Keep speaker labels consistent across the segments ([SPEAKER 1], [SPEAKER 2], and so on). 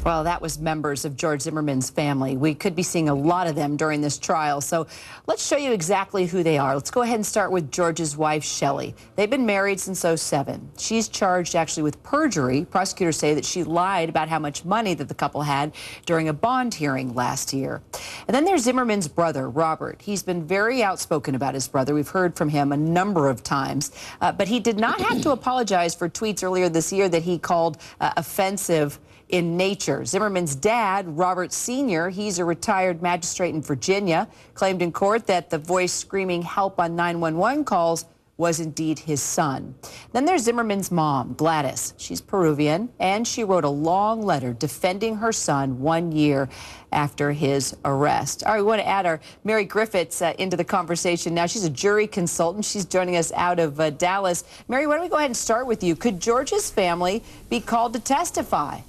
[SPEAKER 1] Well, that was members of George Zimmerman's family. We could be seeing a lot of them during this trial. So let's show you exactly who they are. Let's go ahead and start with George's wife, Shelley. They've been married since '07. She's charged actually with perjury. Prosecutors say that she lied about how much money that the couple had during a bond hearing last year. And then there's Zimmerman's brother, Robert. He's been very outspoken about his brother. We've heard from him a number of times. But he did not have to apologize for tweets earlier this year that he called offensive in nature. Zimmerman's dad, Robert Sr., he's a retired magistrate in Virginia, claimed in court that the voice screaming help on 911 calls was indeed his son. Then there's Zimmerman's mom, Gladys. She's Peruvian, and she wrote a long letter defending her son 1 year after his arrest. All right, we want to add our Mary Griffittts into the conversation now. She's a jury consultant. She's joining us out of Dallas. Mary, why don't we go ahead and start with you? Could George's family be called to testify?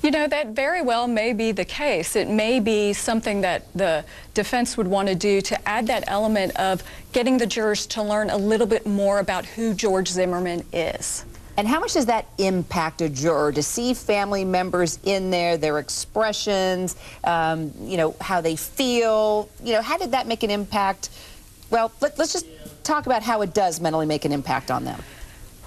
[SPEAKER 2] You know, that very well may be the case. It may be something that the defense would want to do to add that element of getting the jurors to learn a little bit more about who George Zimmerman is.
[SPEAKER 1] And how much does that impact a juror to see family members in there, their expressions, you know, how they feel? You know, how did that make an impact? Well, let's just talk about how it does mentally make an impact on them.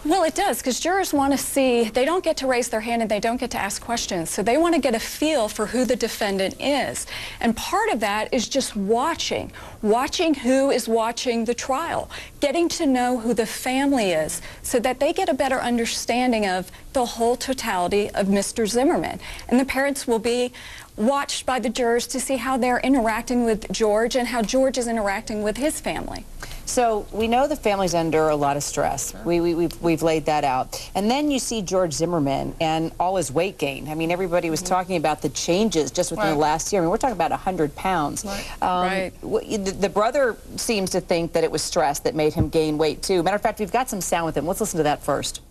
[SPEAKER 2] Well, it does, because jurors want to see, they don't get to raise their hand and they don't get to ask questions, so they want to get a feel for who the defendant is. And part of that is just watching who is watching the trial, getting to know who the family is, so that they get a better understanding of the whole totality of Mr. Zimmerman. And the parents will be watched by the jurors to see how they're interacting with George and how George is interacting with his family.
[SPEAKER 1] So we know the family's under a lot of stress.
[SPEAKER 2] Sure.
[SPEAKER 1] We've laid that out. And then you see George Zimmerman and all his weight gain. I mean, everybody was talking about the changes just within the last year. I mean, we're talking about 100 pounds.
[SPEAKER 2] Right.
[SPEAKER 1] The brother seems to think that it was stress that made him gain weight, too. Matter of fact, we've got some sound with him. Let's listen to that first.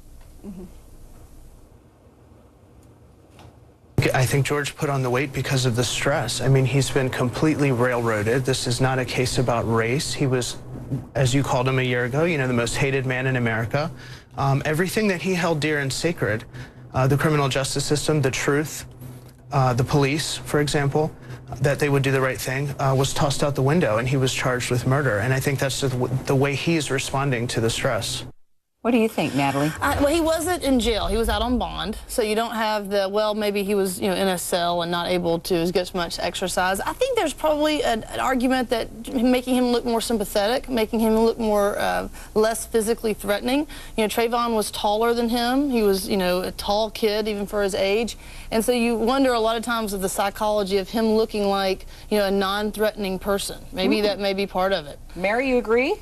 [SPEAKER 3] I think George put on the weight because of the stress. I mean, he's been completely railroaded. This is not a case about race. He was, as you called him a year ago, you know, the most hated man in America. Everything that he held dear and sacred, the criminal justice system, the truth, the police, for example, that they would do the right thing, was tossed out the window, and he was charged with murder. And I think that's the way he's responding to the stress.
[SPEAKER 1] What do you think, Natalie?
[SPEAKER 4] Well, he wasn't in jail. He was out on bond, so you don't have the, well, maybe he was, you know, in a cell and not able to get as much exercise. I think there's probably an argument that making him look more sympathetic, making him look more less physically threatening. You know, Trayvon was taller than him. He was, you know, a tall kid even for his age, and so you wonder a lot of times of the psychology of him looking like, you know, a non-threatening person. Maybe that may be part of it.
[SPEAKER 1] Mary, you agree?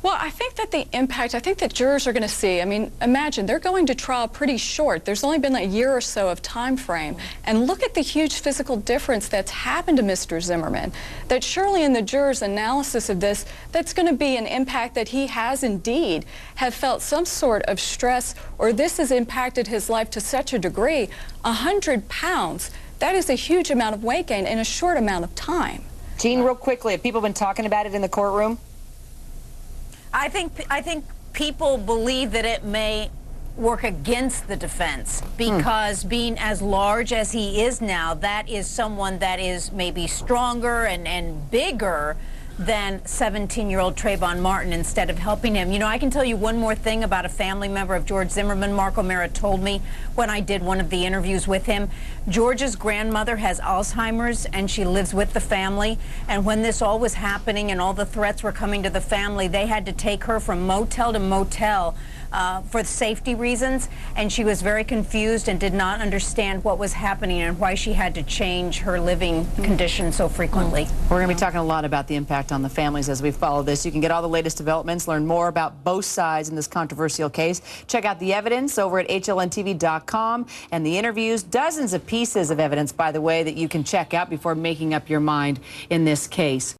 [SPEAKER 2] Well, I think that the impact, I think that jurors are going to see, I mean, imagine, they're going to trial pretty short. There's only been a year or so of time frame. And look at the huge physical difference that's happened to Mr. Zimmerman. That surely in the jurors' analysis of this, that's going to be an impact that he has indeed have felt some sort of stress, or this has impacted his life to such a degree. 100 pounds, that is a huge amount of weight gain in a short amount of time.
[SPEAKER 1] Jean, real quickly, have people been talking about it in the courtroom?
[SPEAKER 5] I think people believe that it may work against the defense because being as large as he is now, that is someone that is maybe stronger and bigger than 17-year-old Trayvon Martin instead of helping him. You know, I can tell you one more thing about a family member of George Zimmerman. Mark O'Mara told me when I did one of the interviews with him, George's grandmother has Alzheimer's and she lives with the family. And when this all was happening and all the threats were coming to the family, they had to take her from motel to motel for safety reasons, and she was very confused and did not understand what was happening and why she had to change her living conditions so frequently.
[SPEAKER 1] We're going to be talking a lot about the impact on the families as we follow this. You can get all the latest developments, learn more about both sides in this controversial case. Check out the evidence over at HLNTV.com and the interviews. Dozens of pieces of evidence, by the way, that you can check out before making up your mind in this case.